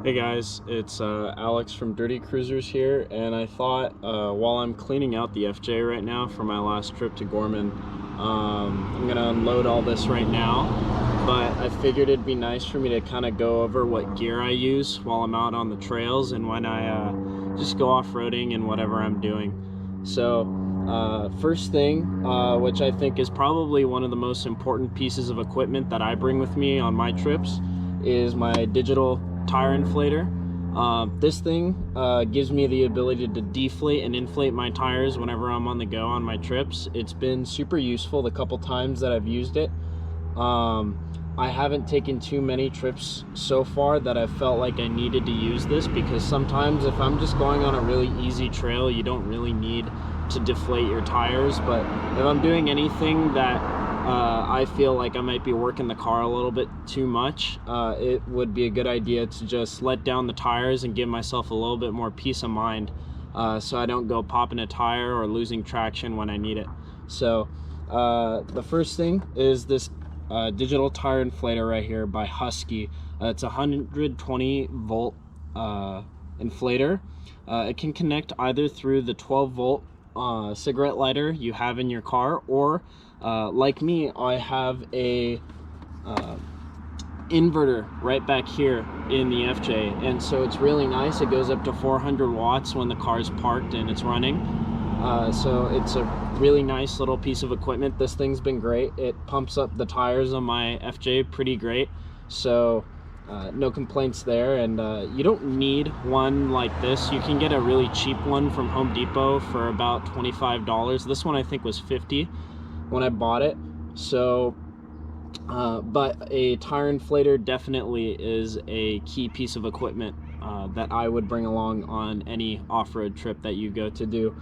Hey guys, it's Alex from Dirty Cruisers here, and I thought while I'm cleaning out the FJ right now for my last trip to Gorman, I'm gonna unload all this right now, but I figured it'd be nice for me to kind of go over what gear I use while I'm out on the trails and when I just go off-roading and whatever I'm doing. So first thing, which I think is probably one of the most important pieces of equipment that I bring with me on my trips, is my digital tire inflator. This thing gives me the ability to deflate and inflate my tires whenever I'm on the go on my trips. It's been super useful the couple times that I've used it. I haven't taken too many trips so far that I felt like I needed to use this, because sometimes if I'm just going on a really easy trail, you don't really need to deflate your tires. But if I'm doing anything that I feel like I might be working the car a little bit too much, it would be a good idea to just let down the tires and give myself a little bit more peace of mind, so I don't go popping a tire or losing traction when I need it. So the first thing is this digital tire inflator right here by Husky. It's a 120 volt inflator. It can connect either through the 12 volt cigarette lighter you have in your car, or like me, I have a inverter right back here in the FJ, and so it's really nice. It goes up to 400 watts when the car's parked and it's running. So it's a really nice little piece of equipment. This thing's been great. It pumps up the tires on my FJ pretty great, so no complaints there. And you don't need one like this. You can get a really cheap one from Home Depot for about $25. This one I think was $50 when I bought it. So but a tire inflator definitely is a key piece of equipment that I would bring along on any off-road trip that you go to do.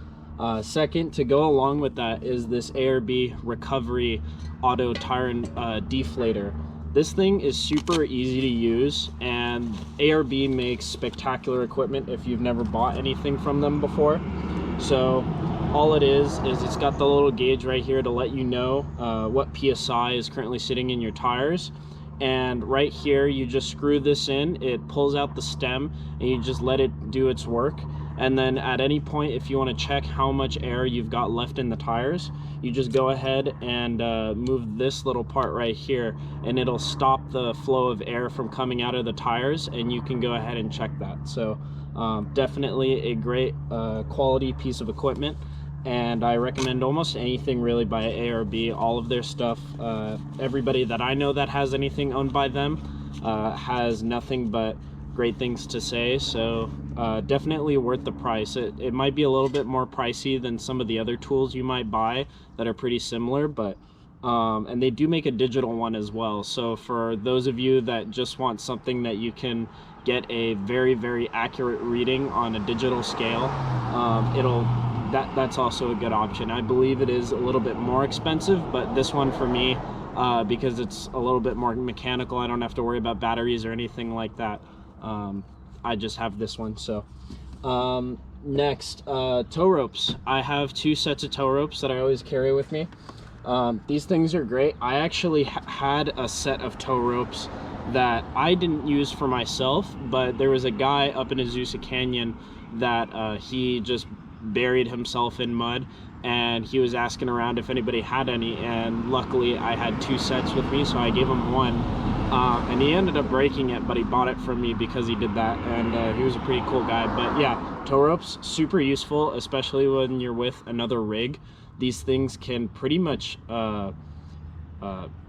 Second, to go along with that, is this ARB Recovery Auto Tire Deflator. This thing is super easy to use, and ARB makes spectacular equipment if you've never bought anything from them before. So all it is it's got the little gauge right here to let you know what PSI is currently sitting in your tires. And right here, you just screw this in, it pulls out the stem, and you just let it do its work. And then at any point, if you want to check how much air you've got left in the tires, you just go ahead and move this little part right here, and it'll stop the flow of air from coming out of the tires, and you can go ahead and check that. So definitely a great quality piece of equipment, and I recommend almost anything really by ARB. All of their stuff, everybody that I know that has anything owned by them has nothing but great things to say. So definitely worth the price. It might be a little bit more pricey than some of the other tools you might buy that are pretty similar, but and they do make a digital one as well. So for those of you that just want something that you can get a very accurate reading on a digital scale, that's also a good option. I believe it is a little bit more expensive, but this one for me, because it's a little bit more mechanical, I don't have to worry about batteries or anything like that. I just have this one. So next, tow ropes. I have two sets of tow ropes that I always carry with me. These things are great. I actually had a set of tow ropes that I didn't use for myself, but there was a guy up in Azusa Canyon that he just buried himself in mud, and he was asking around if anybody had any, and luckily I had two sets with me, so I gave him one. And he ended up breaking it, but he bought it from me because he did that, and he was a pretty cool guy. But yeah, tow ropes, super useful, especially when you're with another rig. These things can pretty much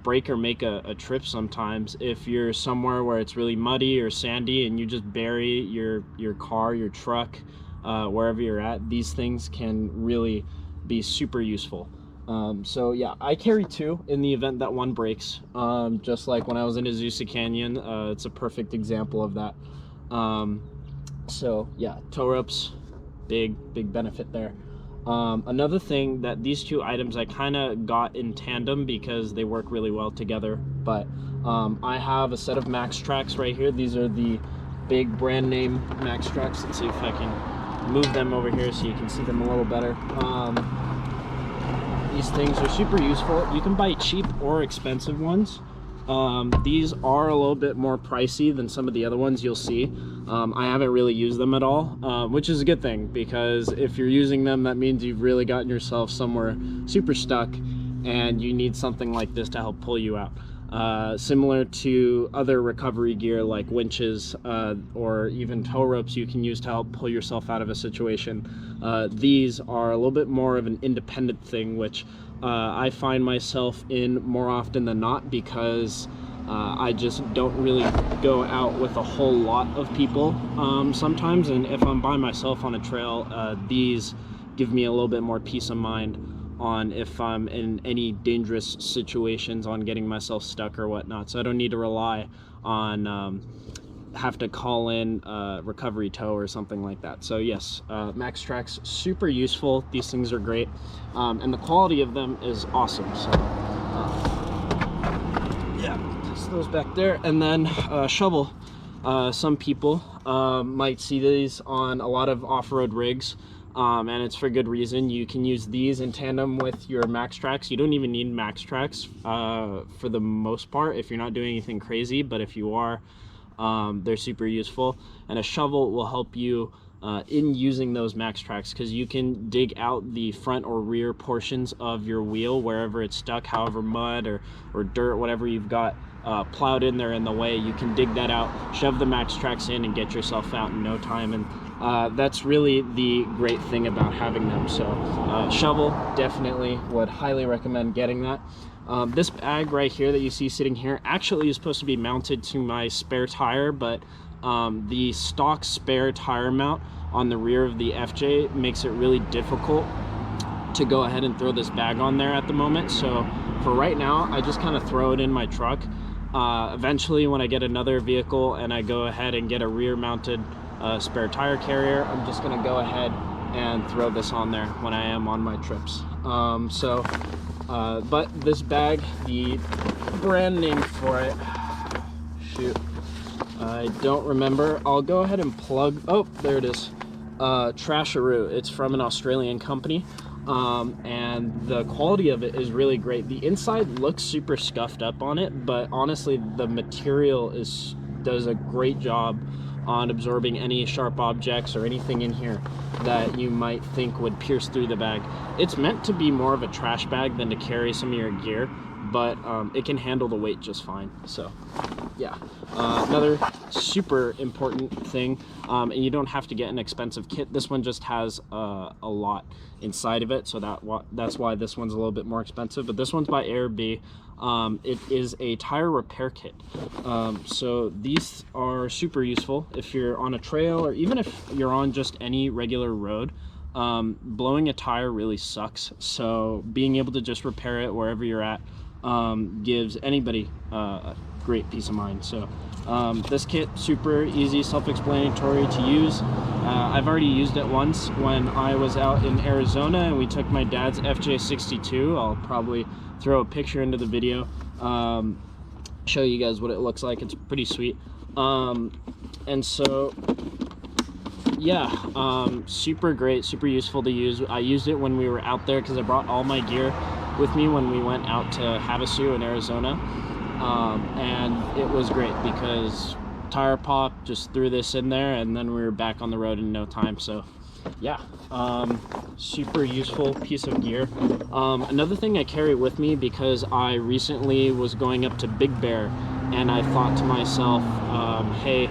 break or make a trip sometimes. If you're somewhere where it's really muddy or sandy and you just bury your car, your truck, wherever you're at, these things can really be super useful. So yeah, I carry two in the event that one breaks. Just like when I was in Azusa Canyon, it's a perfect example of that. So yeah, tow ropes, big benefit there. Another thing, that these two items I kind of got in tandem because they work really well together, but I have a set of MaxTrax right here. These are the big brand name MaxTrax. Let's see if I can move them over here so you can see them a little better. These things are super useful. You can buy cheap or expensive ones. These are a little bit more pricey than some of the other ones you'll see. I haven't really used them at all, which is a good thing, because if you're using them, that means you've really gotten yourself somewhere super stuck and you need something like this to help pull you out. Similar to other recovery gear like winches or even tow ropes you can use to help pull yourself out of a situation. These are a little bit more of an independent thing, which I find myself in more often than not, because I just don't really go out with a whole lot of people sometimes, and if I'm by myself on a trail, these give me a little bit more peace of mind on if I'm in any dangerous situations, on getting myself stuck or whatnot, so I don't need to rely on have to call in recovery tow or something like that. So yes, MAXTRAX, super useful. These things are great, and the quality of them is awesome. So yeah, place those back there. And then shovel, some people might see these on a lot of off-road rigs, and it's for good reason. You can use these in tandem with your MAXTRAX. You don't even need MAXTRAX for the most part if you're not doing anything crazy, but if you are, they're super useful. And a shovel will help you in using those MAXTRAX, because you can dig out the front or rear portions of your wheel wherever it's stuck, however mud or dirt, whatever you've got plowed in there in the way. You can dig that out, shove the MAXTRAX in, and get yourself out in no time. And that's really the great thing about having them. So shovel, definitely would highly recommend getting that. This bag right here that you see sitting here actually is supposed to be mounted to my spare tire, but the stock spare tire mount on the rear of the FJ makes it really difficult to go ahead and throw this bag on there at the moment. So for right now, I just kind of throw it in my truck. Eventually, when I get another vehicle and I go ahead and get a rear mounted spare tire carrier, I'm just going to go ahead and throw this on there when I am on my trips. But this bag, the brand name for it, shoot, I don't remember. I'll go ahead and plug, oh, there it is, Trasharoo. It's from an Australian company, and the quality of it is really great. The inside looks super scuffed up on it, but honestly, the material does a great job on absorbing any sharp objects or anything in here that you might think would pierce through the bag. It's meant to be more of a trash bag than to carry some of your gear, but it can handle the weight just fine. So yeah, another super important thing, and you don't have to get an expensive kit. This one just has a lot inside of it, so that's why this one's a little bit more expensive. But this one's by AirB. It is a tire repair kit. So these are super useful if you're on a trail, or even if you're on just any regular road. Blowing a tire really sucks, so being able to just repair it wherever you're at gives anybody great peace of mind. So this kit, super easy, self-explanatory to use. I've already used it once when I was out in Arizona and we took my dad's FJ62. I'll probably throw a picture into the video, show you guys what it looks like. It's pretty sweet. And so yeah, super great, super useful to use. I used it when we were out there because I brought all my gear with me when we went out to Havasu in Arizona, and it was great because tire pop, just threw this in there and then we were back on the road in no time. So yeah, super useful piece of gear. Another thing I carry with me, because I recently was going up to Big Bear and I thought to myself, hey,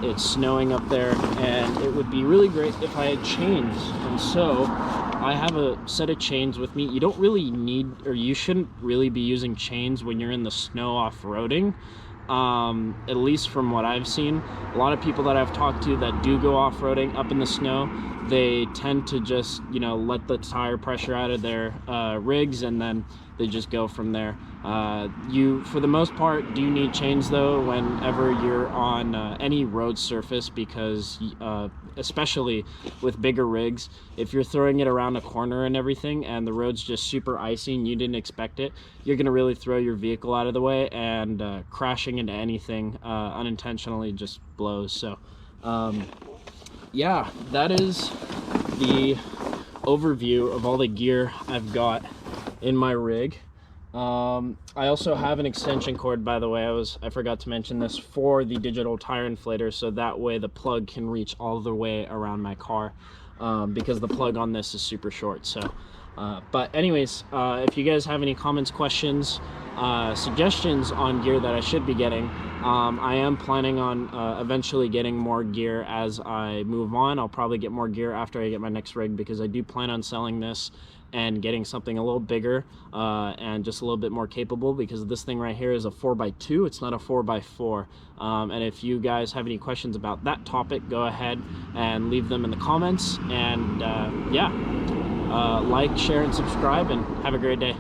it's snowing up there and it would be really great if I had chains. And so I have a set of chains with me. You don't really need, or you shouldn't really be using chains when you're in the snow off-roading. At least from what I've seen, a lot of people that I've talked to that do go off-roading up in the snow, they tend to just, you know, let the tire pressure out of their rigs and then they just go from there. You, for the most part, do need chains though whenever you're on any road surface, because especially with bigger rigs, if you're throwing it around a corner and everything and the road's just super icy and you didn't expect it, you're gonna really throw your vehicle out of the way, and crashing into anything unintentionally just blows. So yeah, that is the overview of all the gear I've got in my rig. I also have an extension cord, by the way. I forgot to mention this, for the digital tire inflator, so that way the plug can reach all the way around my car, because the plug on this is super short. So but anyways, if you guys have any comments, questions, suggestions on gear that I should be getting, I am planning on eventually getting more gear as I move on. I'll probably get more gear after I get my next rig, because I do plan on selling this and getting something a little bigger and just a little bit more capable, because this thing right here is a 4x2, it's not a 4x4. And if you guys have any questions about that topic, go ahead and leave them in the comments. And yeah, like, share, and subscribe, and have a great day.